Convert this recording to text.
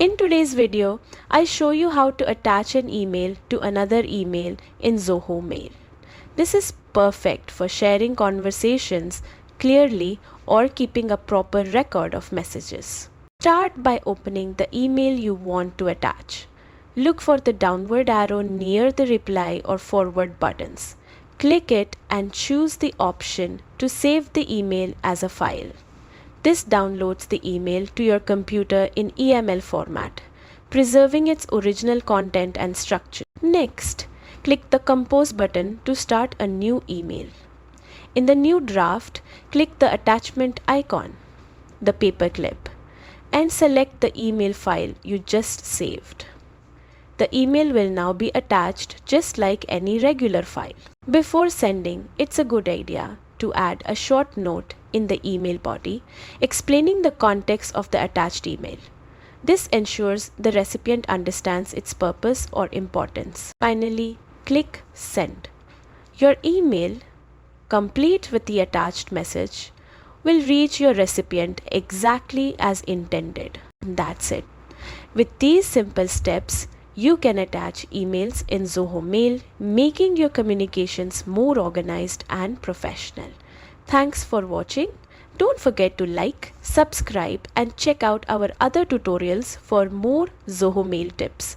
In today's video, I show you how to attach an email to another email in Zoho Mail. This is perfect for sharing conversations clearly or keeping a proper record of messages. Start by opening the email you want to attach. Look for the downward arrow near the reply or forward buttons. Click it and choose the option to save the email as a file. This downloads the email to your computer in EML format, preserving its original content and structure. Next, click the Compose button to start a new email. In the new draft, click the attachment icon, the paperclip, and select the email file you just saved. The email will now be attached just like any regular file. Before sending, it's a good idea to add a short note in the email body explaining the context of the attached email. This ensures the recipient understands its purpose or importance. Finally, click Send. Your email, complete with the attached message, will reach your recipient exactly as intended. That's it. With these simple steps, you can attach emails in Zoho Mail, making your communications more organized and professional. Thanks for watching. Don't forget to like, subscribe, and check out our other tutorials for more Zoho Mail tips.